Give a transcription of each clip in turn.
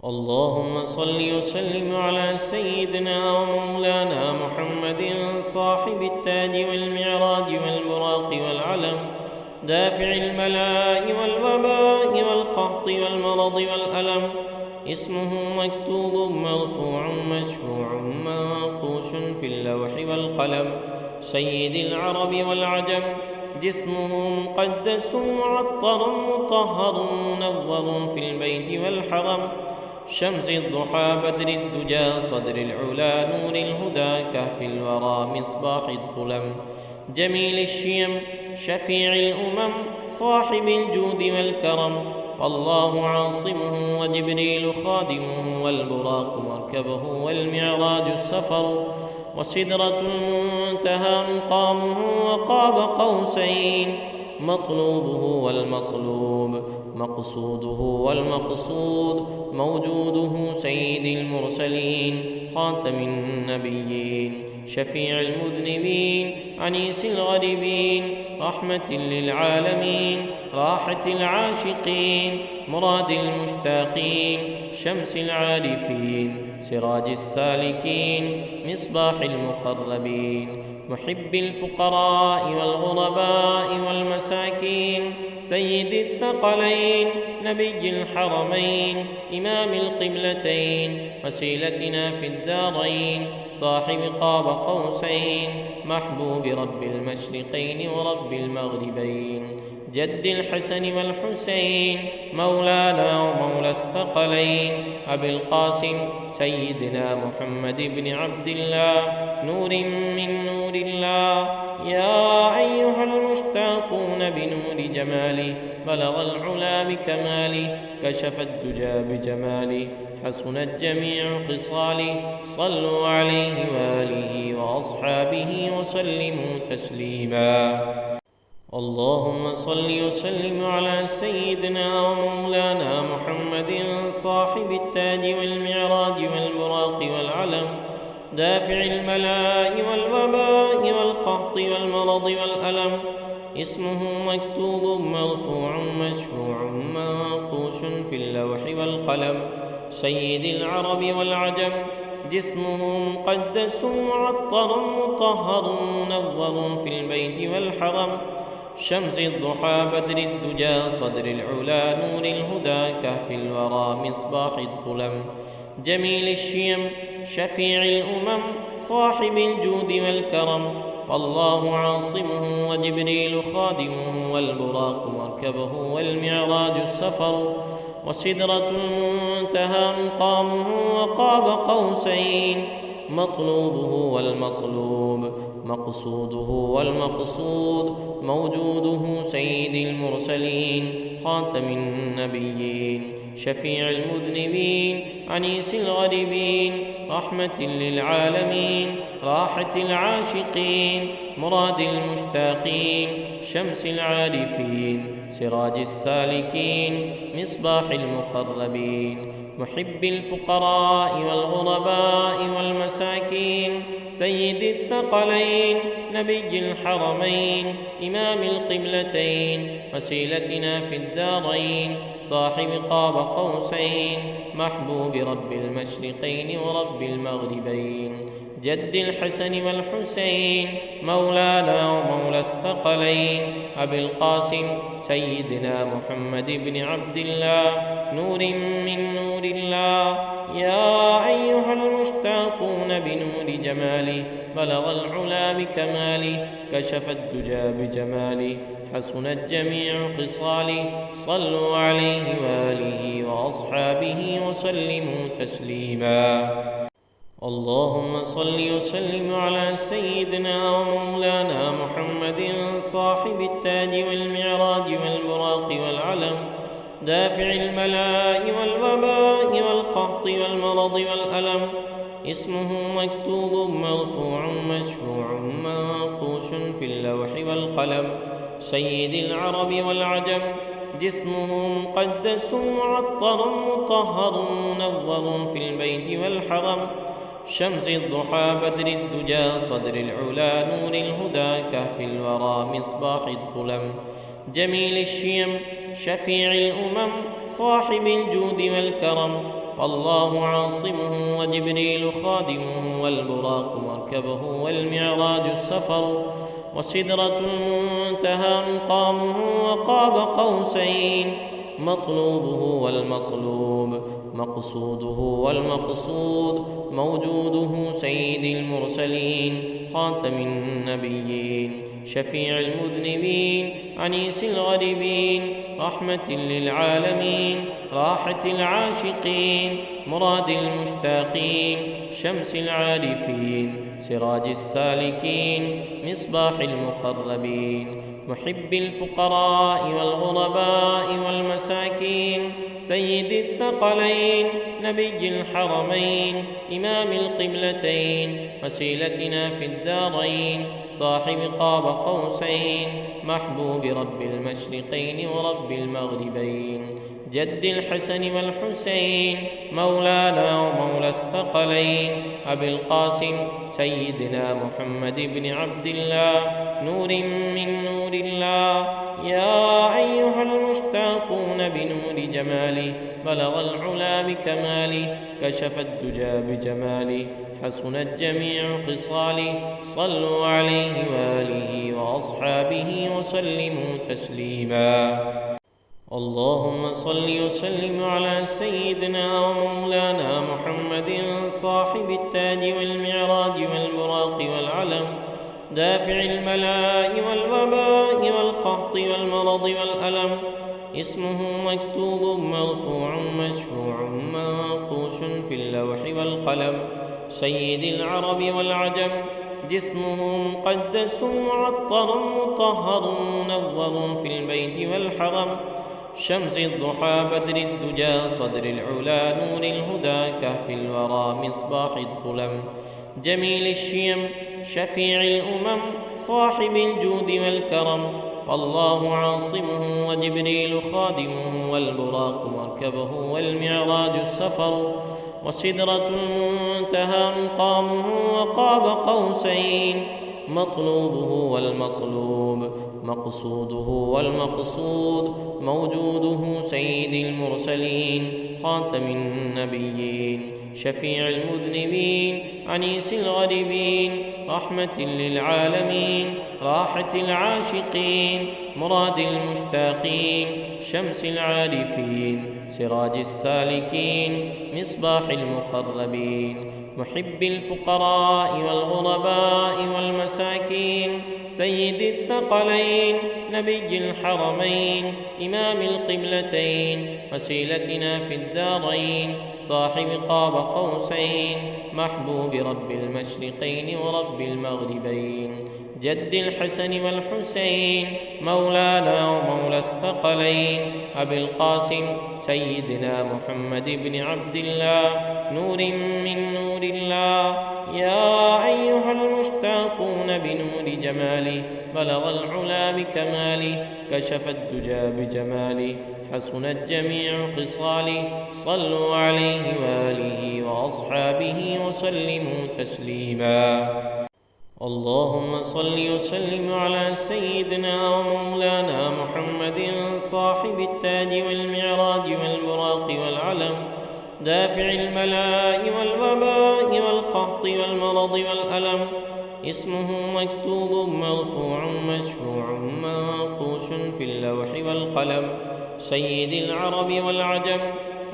اللهم صل وسلم على سيدنا ومولانا محمد صاحب التاج والمعراج والبراق والعلم، دافع البلاء والوباء والقحط والمرض والألم. اسمه مكتوب مرفوع مشفوع منقوش في اللوح والقلم، سيد العرب والعجم. جسمه مقدس معطر مطهر منور في البيت والحرم، شمس الضحى بدر الدجى صدر العلا نور الهدى كهف الورى مصباح الظلم، جميل الشيم شفيع الأمم صاحب الجود والكرم. والله عاصمه وجبريل خادمه والبراق مركبه والمعراج السفر، وسدرة المنتهى مقامه وقاب قوسين، مطلوبه والمطلوب مقصوده والمقصود، موجوده سيد المرسلين خاتم النبيين، شفيع المذنبين عنيس الغريبين، رحمة للعالمين راحة العاشقين، مراد المشتاقين شمس العارفين، سراج السالكين مصباح المقربين، محب الفقراء والغرباء والمساكين، سيد الثقلين نبي الحرمين إمام القبلتين، وسيلتنا في الدارين، صاحب قاب قوسين، محبوب رب المشرقين ورب المغربين، جد الحسن والحسين مولانا ومولى الثقلين، أبي القاسم سيدنا محمد بن عبد الله نور من نور الله. يا أيها المشتاقون بنور جماله، بلغ العلا بكماله، كشف الدجى بجماله، حسنت جميع خصاله. صلوا عليه وآله وأصحابه وسلموا تسليما. اللهم صل وسلم على سيدنا ومولانا محمد صاحب التاج والمعراج والبراق والعلم، دافع البلاء والوباء والقحط والمرض والألم. اسمه مكتوب مرفوع مشفوع منقوش في اللوح والقلم، سيد العرب والعجم. جسمه مقدس معطر مطهر منور في البيت والحرم، شمس الضحى بدر الدجى صدر العلا نور الهدى كهف الورى مصباح الظلم، جميل الشيم شفيع الأمم صاحب الجود والكرم. والله عاصمه وجبريل خادمه والبراق مركبه والمعراج السفر، وسدرة المنتهى مقامه وقاب قوسين، مطلوبه والمطلوب مقصوده والمقصود، موجوده سيد المرسلين خاتم النبيين، شفيع المذنبين عنيس الغريبين، رحمة للعالمين راحة العاشقين، مراد المشتاقين شمس العارفين، سراج السالكين مصباح المقربين، محب الفقراء والغرباء والمساكين، سيد الثقلين نبي الحرمين إمام القبلتين، وسيلتنا في الدارين، صاحب قاب قوسين، محبوب رب المشرقين ورب المغربين، جد الحسن والحسين مولانا ومولى الثقلين، أبي القاسم سيدنا محمد بن عبد الله نور من نور الله. يا أيها المشتاقون بنور جماله، بلغ العلا بكماله، كشف الدجى بجماله، حسنت جميع خصاله. صلوا عليه وآله وأصحابه وسلموا تسليما. اللهم صل وسلم على سيدنا ومولانا محمد صاحب التاج والمعراج والبراق والعلم، دافع البلاء والوباء والقحط والمرض والألم. اسمه مكتوب مرفوع مشفوع منقوش في اللوح والقلم، سيد العرب والعجم. جسمه مقدس معطر مطهر منور في البيت والحرم، شمس الضحى بدر الدجى صدر العلا نور الهدى كهف الورى مصباح الظلم، جميل الشيم شفيع الأمم صاحب الجود والكرم، والله عاصمه وجبريل خادمه والبراق مركبه والمعراج السفر، وسدرة المنتهى مقامه وقاب قوسين، مطلوبه والمطلوب مقصوده والمقصود، موجوده سيد المرسلين خاتم النبيين شفيع المذنبين أنيس الغريبين رحمة للعالمين راحة العاشقين مراد المشتاقين شمس العارفين سراج السالكين مصباح المقربين محب الفقراء والغرباء والمساكين سيد الثقلين نبي الحرمين إمام القبلتين وسيلتنا في الدارين صاحب قاب قوسين محبوب رب المشرقين ورب المغربين جد الحسن والحسين مولانا ومولى الثقلين أبي القاسم سيدنا محمد بن عبد الله نور من نور الله. يا أيها المشتاقون بنور جماله بلغ العلا بكماله كشف الدجى بجماله حسنت جميع خصاله صلوا عليه وآله وأصحابه وسلموا تسليما. اللهم صل وسلم على سيدنا ومولانا محمد صاحب التاج والمعراج والبراق والعلم دافع البلاء والوباء والقحط والمرض والألم اسمه مكتوب مرفوع مشفوع منقوش في اللوح والقلم سيد العرب والعجم جسمه مقدس معطر مطهر منور في البيت والحرم شمس الضحى بدر الدجى صدر العلا نور الهدى كهف الورى مصباح الظلم جميل الشيم شفيع الأمم صاحب الجود والكرم والله عاصمه وجبريل خادمه والبراق مركبه والمعراج السفر وسدرة المنتهى مقامه وقاب قوسين مطلوبه والمطلوب مقصوده والمقصود موجوده سيد المرسلين خاتم النبيين شفيع المذنبين أنيس الغريبين رحمة للعالمين راحة العاشقين مراد المشتاقين شمس العارفين سراج السالكين مصباح المقربين محب الفقراء والغرباء والمساكين سيد الثقلين نبي الحرمين إمام القبلتين وسيلتنا في الدارين صاحب قاب قوسين محبوب رب المشرقين ورب المغربين جد الحسن والحسين مولانا ومولى الثقلين أبي القاسم سيدنا محمد بن عبد الله نور من نور الله. يا أيها المشتاقون بنور جماله بلغ العلا بكماله كشف الدجى بجماله حسنت جميع خصاله صلوا عليه وآله وأصحابه وسلموا تسليما. اللهم صل وسلم على سيدنا ومولانا محمد صاحب التاج والمعراج والبراق والعلم دافع البلاء والوباء والقحط والمرض والألم اسمه مكتوب مرفوع مشفوع منقوش في اللوح والقلم سيد العرب والعجم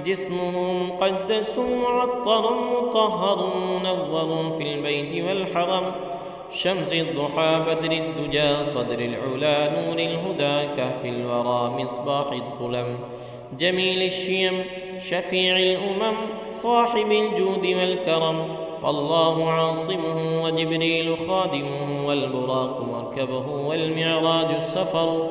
جسمه مقدس معطر مطهر منور في البيت والحرم شمس الضحى بدر الدجى صدر العلا نور الهدى كهف الورى مصباح الظلم جميل الشيم شفيع الأمم صاحب الجود والكرم والله عاصمه وجبريل خادمه والبراق مركبه والمعراج السفر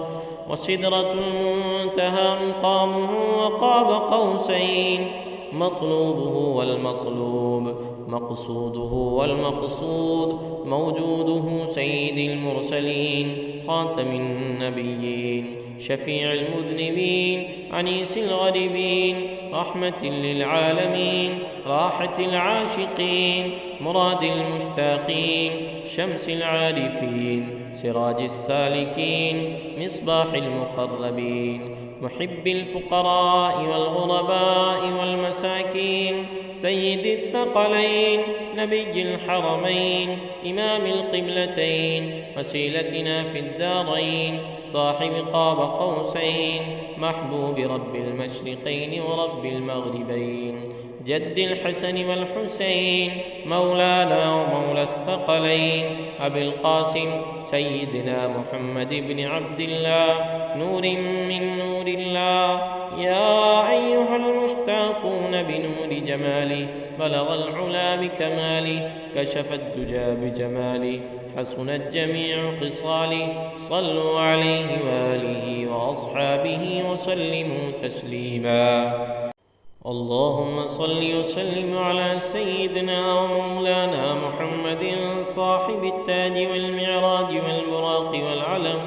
وسدرة المنتهى مقامه وقاب قوسين مطلوبه والمطلوب مقصوده والمقصود موجوده سيد المرسلين خاتم النبيين شفيع المذنبين أنيس الغريبين رحمة للعالمين راحة العاشقين مراد المشتاقين شمس العارفين سراج السالكين مصباح المقربين محب الفقراء والغرباء والمساكين سيد الثقلين نبي الحرمين إمام القبلتين وسيلتنا في الدارين صاحب قاب قوسين محبوب رب المشرقين ورب المغربين جد الحسن والحسين مولانا ومولى الثقلين أبي القاسم سيدنا محمد بن عبد الله نور من نور الله يا أيها المشتاقون بنور جماله بلغ العلا بكماله كشف الدجى بجماله حسنت جميع خصاله صلوا عليه وآله وأصحابه وسلموا تسليما اللهم صل وسلم على سيدنا ومولانا محمد صاحب التاج والمعراج والبراق والعلم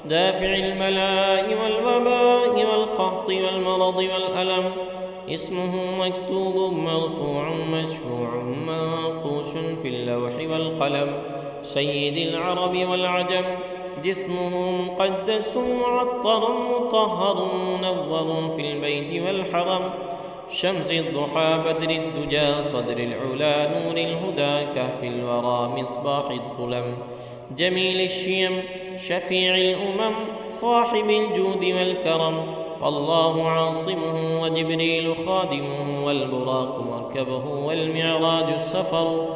دافع البلاء والوباء والقحط والمرض والألم اسمه مكتوب مرفوع مشفوع منقوش في اللوح والقلم سيد العرب والعجم جسمه مقدس معطر مطهر منور في البيت والحرم شمس الضحى بدر الدجى صدر العلا نور الهدى كهف الورى مصباح الظلم جميل الشيم شفيع الأمم صاحب الجود والكرم والله عاصمه وجبريل خادمه والبراق مركبه والمعراج السفر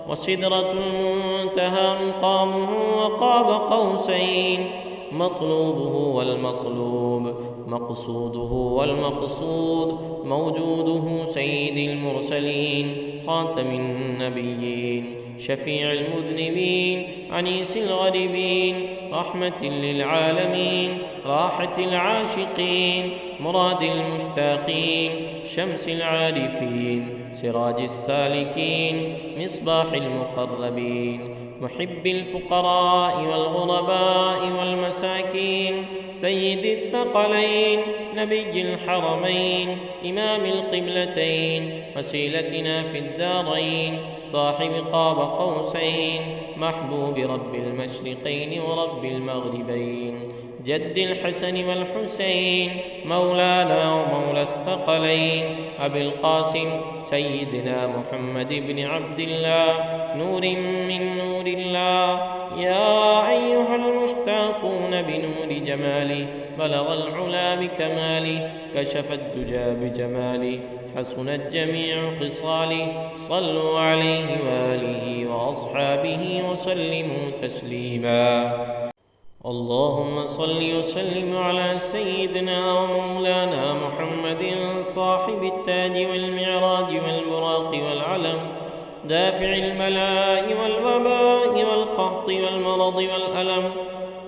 وسدرة المنتهى مقامه وقاب قوسين مطلوبه والمطلوب مقصوده والمقصود موجوده سيد المرسلين خاتم النبيين شفيع المذنبين أنيس الغريبين رحمة للعالمين راحة العاشقين مراد المشتاقين شمس العارفين سراج السالكين مصباح المقربين محب الفقراء والغرباء والمساكين سيد الثقلين نبي الحرمين إمام القبلتين وسيلتنا في الدارين صاحب قاب قوسين محبوب رب المشرقين ورب المغربين جد الحسن والحسين مولانا ومولى الثقلين أبي القاسم سيدنا محمد بن عبد الله نور من نور الله يا أيها المشتاقون بنور جماله بلغ العلا بكماله كشف الدجى بجماله حسنت جميع خصاله صلوا عليه وآله وأصحابه وسلموا تسليما اللهم صل وسلم على سيدنا ومولانا محمد صاحب التاج والمعراج والبراق والعلم دافع البلاء والوباء والقحط والمرض والألم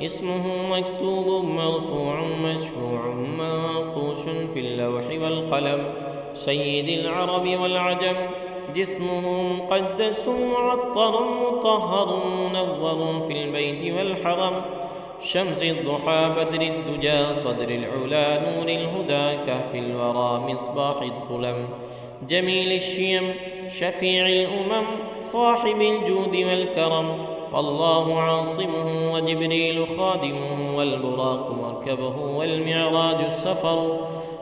اسمه مكتوب مرفوع مشفوع منقوش في اللوح والقلم سيد العرب والعجم جسمه مقدس معطر مطهر منور في البيت والحرم شمس الضحى بدر الدجى صدر العلا نور الهدى كهف الورى مصباح الظلم جميل الشيم شفيع الأمم صاحب الجود والكرم والله عاصمه وجبريل خادمه والبراق مركبه والمعراج السفر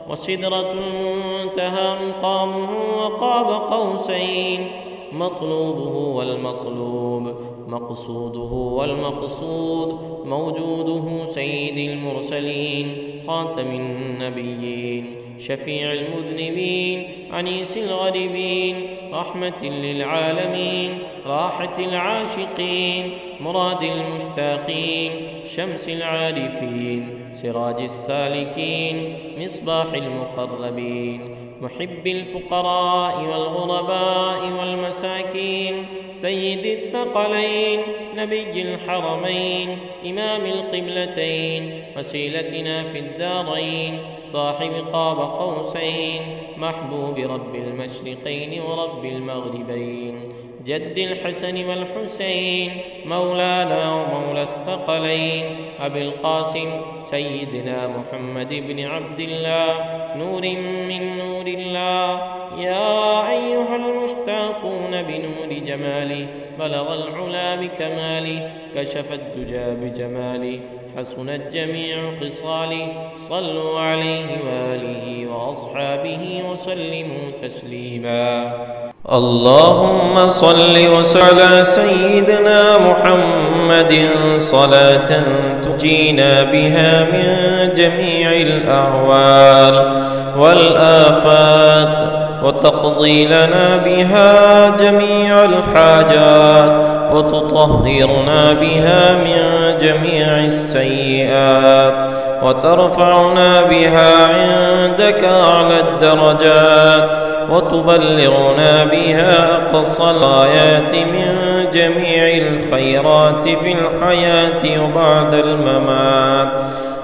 وسدرة المنتهى مقامه وقاب قوسين مطلوبه والمطلوب مقصوده والمقصود موجوده سيد المرسلين خاتم النبيين شفيع المذنبين أنيس الغريبين رحمة للعالمين راحة العاشقين مراد المشتاقين شمس العارفين سراج السالكين مصباح المقربين محب الفقراء والغرباء والمساكين سيد الثقلين نبي الحرمين إمام القبلتين وسيلتنا في الدارين صاحب قاب قوسين محبوب رب المشرقين ورب المغربين، جد الحسن والحسين مولانا ومولى الثقلين، أبي القاسم سيدنا محمد بن عبد الله، نور من نور الله. يا أيها المشتاقون بنور جماله، بلغ العلا بكماله، كشف الدجى بجماله، حسنت جميع خصاله. صلوا عليه وآله وأصحابه وسلموا تسليما. اللهم صل وسلم على سيدنا محمد صلاة تجينا بها من جميع الأهوال والآفات، وتقضي لنا بها جميع الحاجات، وتطهرنا بها من جميع السيئات، وترفعنا بها عندك أعلى الدرجات، وتبلغنا بها أقصى الغايات من جميع الخيرات في الحياة وبعد الممات،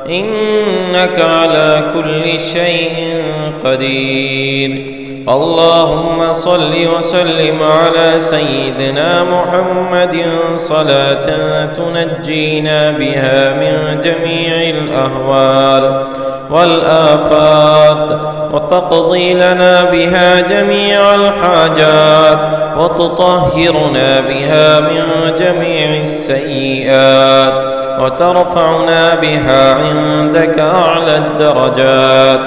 إنك على كل شيء قدير. اللهم صل وسلم على سيدنا محمد صلاة تنجينا بها من جميع الأهوال والآفات، وتقضي لنا بها جميع الحاجات، وتطهرنا بها من جميع السيئات، وترفعنا بها عندك أعلى الدرجات،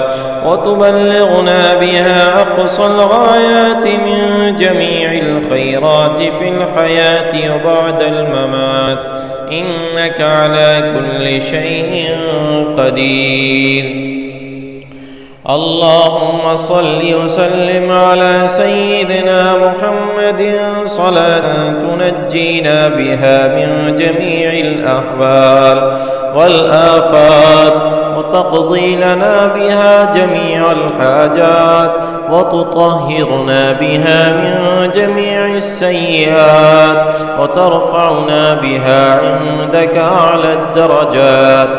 وتبلغنا بها أقصى الغايات من جميع الخيرات في الحياة وبعد الممات، إنك على كل شيء قدير. اللهم صل وسلم على سيدنا محمد صلاة تنجينا بها من جميع الأحوال والآفات، وتقضي لنا بها جميع الحاجات، وتطهرنا بها من جميع السيئات، وترفعنا بها عندك أعلى الدرجات،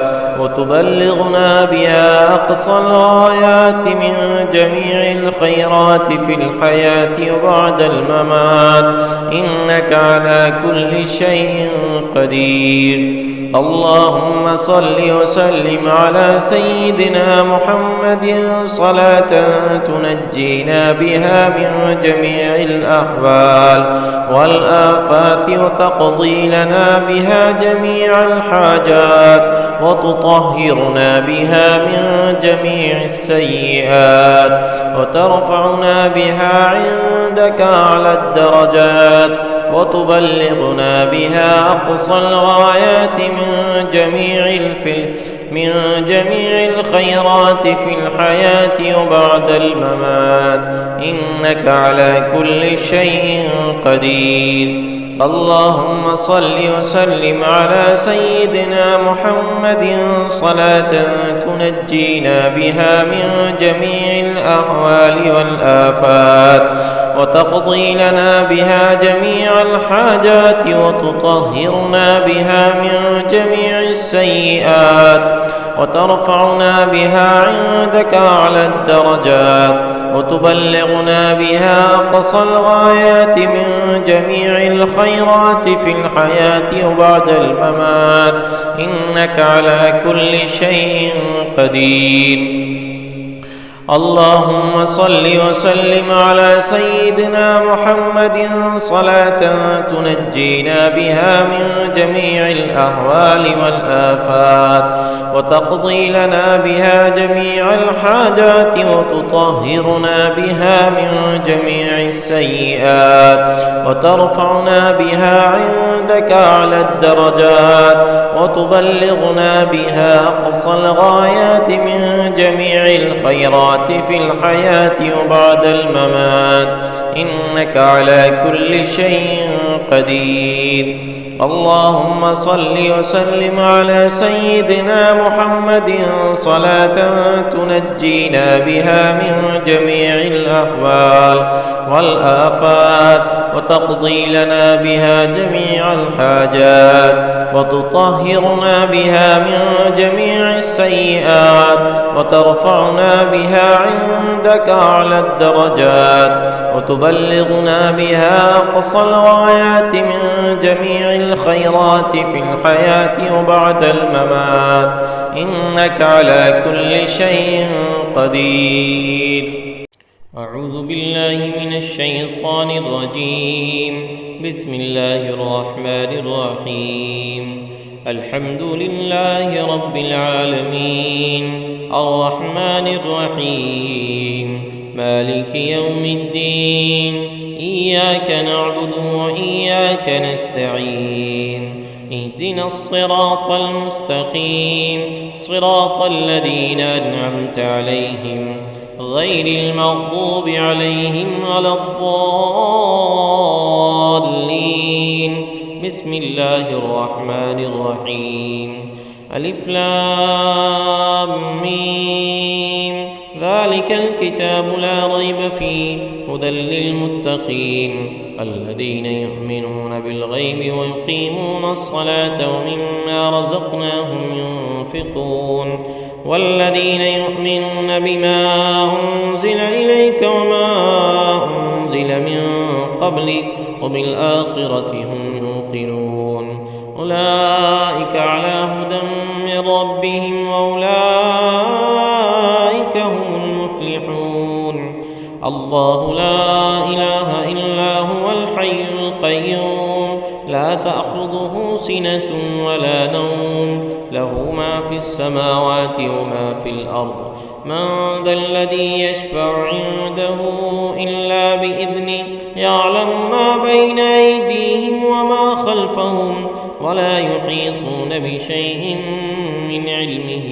وتبلغنا بها أقصى الغايات من جميع الخيرات في الحياة وبعد الممات، إنك على كل شيء قدير. اللهم صل وسلم على سيدنا محمد صلاة تنجينا بها من جميع الأحوال والآفات، وتقضي لنا بها جميع الحاجات، وتطهرنا بها من جميع السيئات، وترفعنا بها عندك أعلى الدرجات، وتبلغنا بها أقصى الغايات من جميع الخيرات في الحياة وبعد الممات، إنك على كل شيء قدير. اللهم صل وسلم على سيدنا محمد صلاة تنجينا بها من جميع الأهوال والآفات، وتقضي لنا بها جميع الحاجات، وتطهرنا بها من جميع السيئات، وترفعنا بها عندك أعلى الدرجات، وتبلغنا بها أقصى الغايات من جميع الخيرات في الحياة وبعد الممات، إنك على كل شيء قدير. اللهم صل وسلم على سيدنا محمد صلاة تنجينا بها من جميع الأهوال والآفات، وتقضي لنا بها جميع الحاجات، وتطهرنا بها من جميع السيئات، وترفعنا بها عندك أعلى الدرجات، وتبلغنا بها أقصى الغايات من جميع الخيرات في الحياة وبعد الممات، إنك على كل شيء قدير. اللهم صل وسلم على سيدنا محمد صلاة تنجينا بها من جميع الأهوال والآفات وتقضي لنا بها جميع الحاجات وتطهرنا بها من جميع السيئات وترفعنا بها عندك أعلى الدرجات وتبلغنا بها أقصى الغايات من جميع الخيرات في الحياة وبعد الممات إنك على كل شيء قدير. أعوذ بالله من الشيطان الرجيم. بسم الله الرحمن الرحيم. الحمد لله رب العالمين الرحمن الرحيم مالك يوم الدين إياك نعبد وإياك نستعين اهدنا الصراط المستقيم صراط الذين أنعمت عليهم غير المغضوب عليهم ولا الضالين. بسم الله الرحمن الرحيم. ألف لام ميم ذلك الكتاب لا ريب فيه هدى للمتقين الذين يؤمنون بالغيب ويقيمون الصلاة ومما رزقناهم ينفقون والذين يؤمنون بما أنزل إليك وما أنزل من قبلك وبالآخرة هم يوقنون أولئك على هدى من ربهم وأولئك هم المفلحون. الله لا إله إلا هو الحي القيوم لا تأخذه سنة ولا نوم له ما في السماوات وما في الأرض. من ذا الذي يشفع عنده إلا بإذنه يعلم ما بين أيديهم وما خلفهم ولا يحيطون بشيء من علمه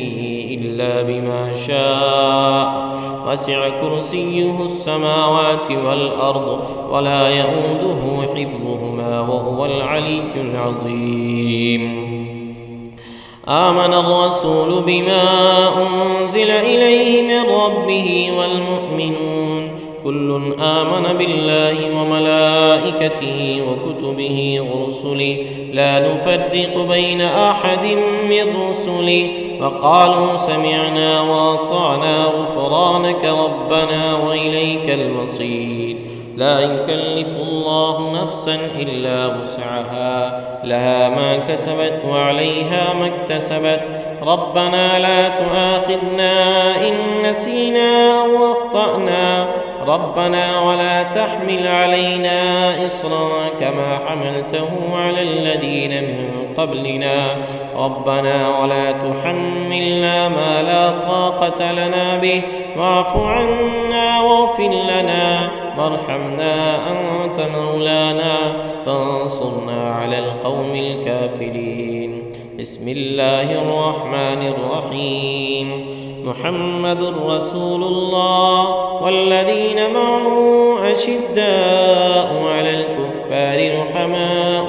إلا بما شاء وسع كرسيه السماوات والأرض ولا يؤوده حفظهما وهو العلي العظيم. آمن الرسول بما أنزل إليه من ربه والمؤمنون كل آمن بالله وملائكته وكتبه ورسله لا نفرق بين أحد من رسله وقالوا سمعنا وأطعنا غفرانك ربنا وإليك المصير. لا يكلف الله نفسا إلا وسعها لها ما كسبت وعليها ما اكتسبت. ربنا لا تؤاخذنا إن نسينا أو أخطأنا ربنا ولا تحمل علينا إصرا كما حملته على الذين من قبلنا ربنا ولا تحملنا ما لا طاقة لنا به واعف عنا واغفر لنا وارحمنا أنت مولانا فانصرنا على القوم الكافرين. بسم الله الرحمن الرحيم. محمد رسول الله والذين معه أشداء على الكفار رحماء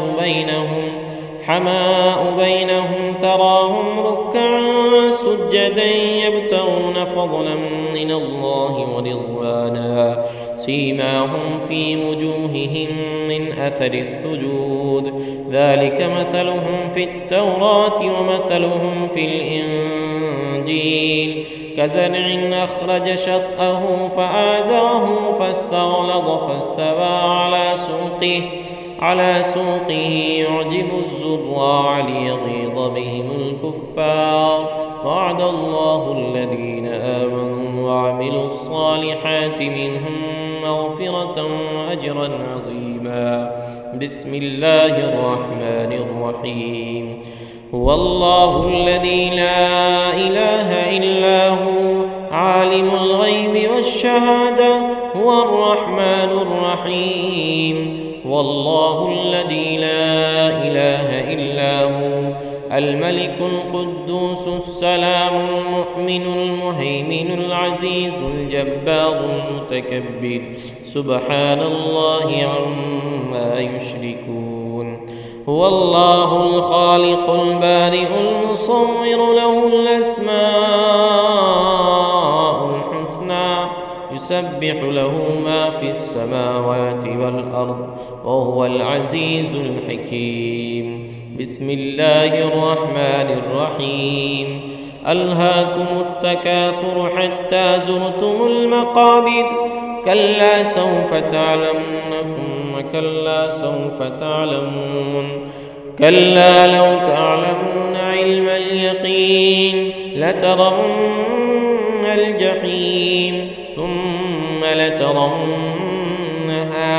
بينهم تراهم ركعا سجدا يبتغون فضلا من الله ورضوانا سيماهم في وجوههم من أثر السجود ذلك مثلهم في التوراة ومثلهم في الإنجيل كزرع أخرج شطأه فآزره فاستغلظ فاستوى على سوقه يعجب الزراع ليغيظ بهم الكفار. وعد الله الذين آمنوا وعملوا الصالحات منهم مغفرة وأجرا عظيما. بسم الله الرحمن الرحيم. هو الله الذي لا إله إلا هو عالم الغيب والشهادة هو الرحمن الرحيم. والله الذي لا إله إلا هو الملك القدوس السلام المؤمن المهيمن العزيز الجبار المتكبر سبحان الله عما يشركون. هو الله الخالق البارئ المصور له الأسماء الحسنى يسبح له ما في السماوات والأرض وهو العزيز الحكيم. بسم الله الرحمن الرحيم. ألهاكم التكاثر حتى زرتم المقابر كلا سوف تعلمون ثم كلا سوف تعلمون كلا لو تعلمون علم اليقين لترون الجحيم ثم لترونها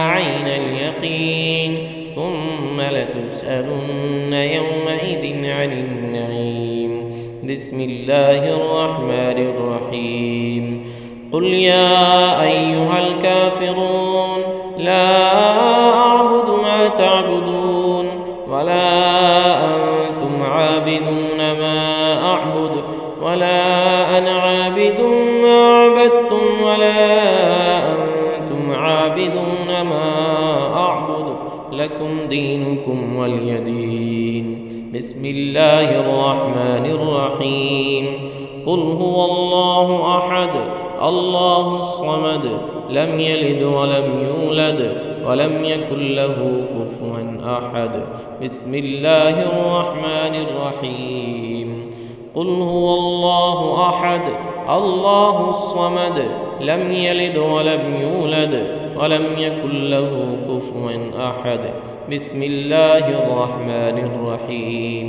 عين اليقين ثم لتسألن يومئذ عن النعيم. بسم الله الرحمن الرحيم. قل يا أيها الكافرون لا أعبد ما تعبدون ولا أنتم عابدون ما أعبد ولا أنا عابد ما عبدتم ولا أنتم عابدون ما أعبد لكم دينكم ولي دين. بسم الله الرحمن الرحيم. قل هو الله أحد الله الصمد لم يلد ولم يولد ولم يكن له كفوا أحد. بسم الله الرحمن الرحيم. قل هو الله أحد الله الصمد لم يلد ولم يولد ولم يكن له كفوا أحد. بسم الله الرحمن الرحيم.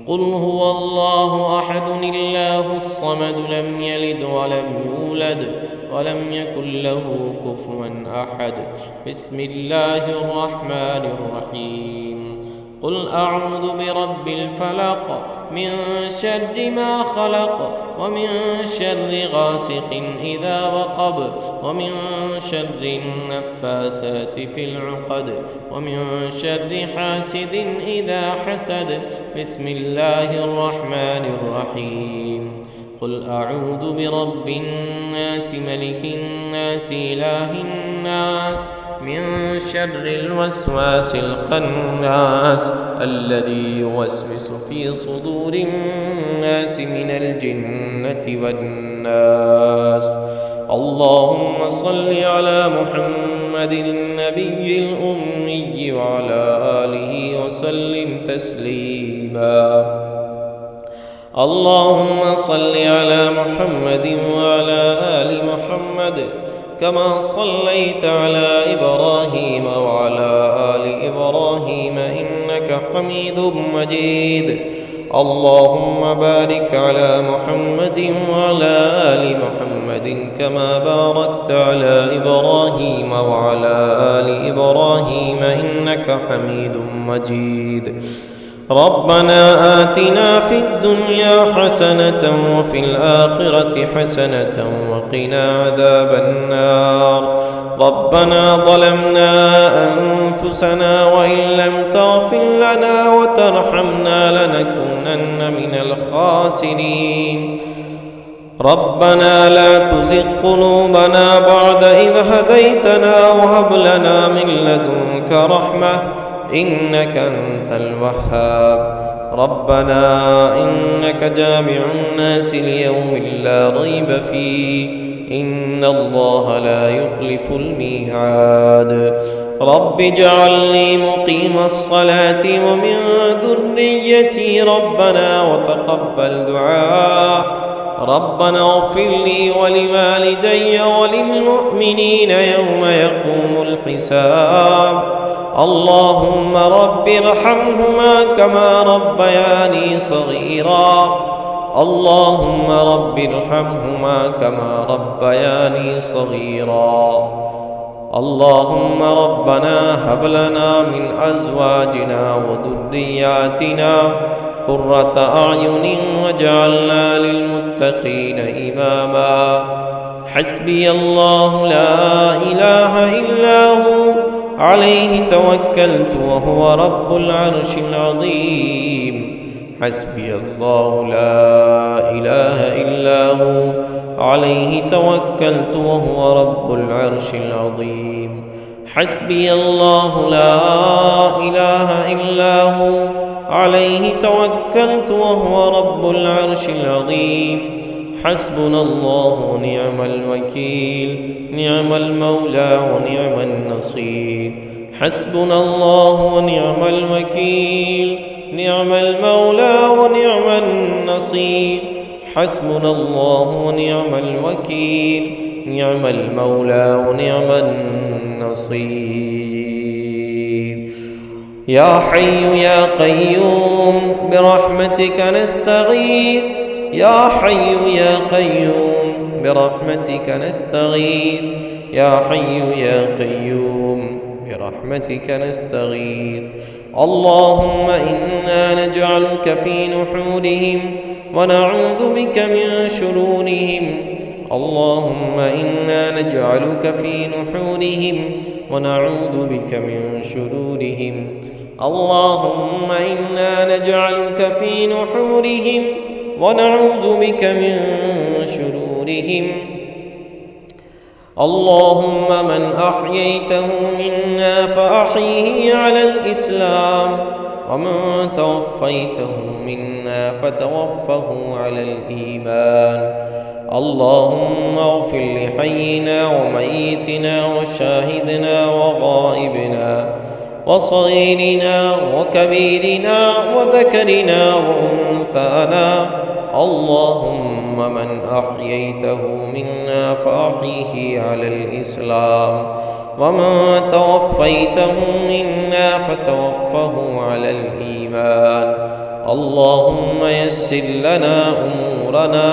قل هو الله أحد الله الصمد لم يلد ولم يولد ولم يكن له كفوا أحد. بسم الله الرحمن الرحيم. قل أعوذ برب الفلق من شر ما خلق ومن شر غاسق إذا وقب ومن شر النفاثات في العقد ومن شر حاسد إذا حسد. بسم الله الرحمن الرحيم. قل أعوذ برب الناس ملك الناس إله الناس من شر الوسواس الخناس الذي يوسوس في صدور الناس من الجنة والناس. اللهم صل على محمد النبي الأمي وعلى آله وسلم تسليما. اللهم صل على محمد وعلى آل محمد كما صليت على إبراهيم وعلى آل إبراهيم إنك حميد مجيد. اللهم بارك على محمد وعلى آل محمد كما باركت على إبراهيم وعلى آل إبراهيم إنك حميد مجيد. ربنا آتنا في الدنيا حسنة وفي الآخرة حسنة وقنا عذاب النار. ربنا ظلمنا أنفسنا وإن لم تغفر لنا وترحمنا لنكونن من الخاسرين. ربنا لا تزغ قلوبنا بعد إذ هديتنا وهب لنا من لدنك رحمة إنك أنت الوهاب. ربنا إنك جامع الناس ليوم لا ريب فيه إن الله لا يخلف الميعاد. رب اجعلني مقيم الصلاة ومن ذريتي ربنا وتقبل دعاء. ربنا اغفر لي ولوالدي وللمؤمنين يوم يقوم الحساب. اللهم رب ارحمهما كما ربياني صغيرا. اللهم رب ارحمهما كما ربياني صغيرا. اللهم ربنا هب لنا من أزواجنا وذرياتنا قرة أعين واجعلنا للمتقين إماما. حسبي الله لا إله إلا هو عليه توكلت وهو رب العرش العظيم. حسبي الله لا إله إلا هو عليه توكلت وهو رب العرش العظيم. حسبي الله لا إله إلا هو عليه توكلت وهو رب العرش العظيم. حسبنا الله ونعم الوكيل، نعم المولى ونعم النصير. حسبنا الله ونعم الوكيل، نعم المولى ونعم النصير. حسبنا الله ونعم الوكيل، نعم المولى ونعم النصير. يا حي يا قيوم برحمتك نستغيث، يا حي يا قيوم برحمتك نستغيث، يا حي يا قيوم برحمتك نستغيث. اللهم إنا نجعلك في نحورهم ونعوذ بك من شرورهم. اللهم إنا نجعلك في نحورهم ونعوذ بك من شرورهم. اللهم إنا نجعلك في نحورهم ونعوذ بك من شرورهم. اللهم من أحييته منا فأحيه على الإسلام، ومن توفيته منا فتوفه على الإيمان. اللهم اغفر لحينا وميتنا وشاهدنا وغائبنا وصغيرنا وكبيرنا وذكرنا وأنثانا. اللهم من أحييته منا فأحيه على الإسلام، ومن توفيته منا فتوفه على الإيمان. اللهم يسر لنا أمورنا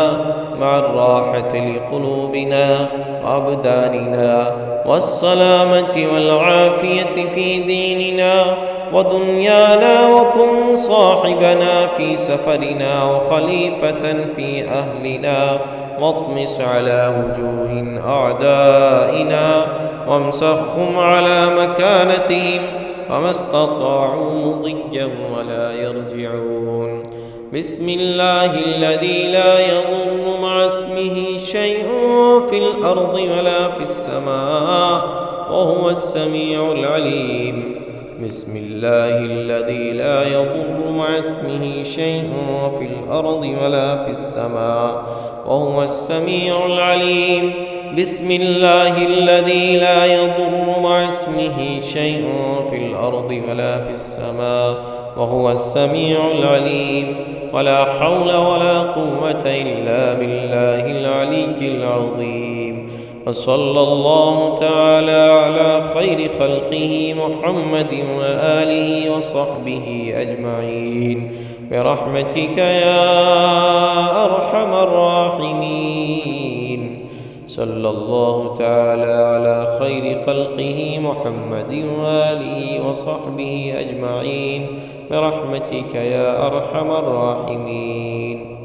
مع الراحة لقلوبنا وأبداننا والسلامة والعافية في ديننا ودنيانا، وكن صاحبنا في سفرنا وخليفة في أهلنا، واطمس على وجوه أعدائنا وامسخهم على مكانتهم وما استطاعوا مضيا ولا يرجعون. بسم الله الذي لا يضر مع اسمه شيء في الأرض ولا في السماء وهو السميع العليم. بسم الله الذي لا يضر مع اسمه شيء في الأرض ولا في السماء وهو السميع العليم. بسم الله الذي لا يضر مع اسمه شيء في الأرض ولا في السماء وهو السميع العليم. ولا حول ولا قوة إلا بالله العلي العظيم. وصلى الله تعالى على خير خلقه محمد وآله وصحبه أجمعين برحمتك يا أرحم الراحمين. صلى الله تعالى على خير خلقه محمد وآله وصحبه أجمعين برحمتك يا أرحم الراحمين.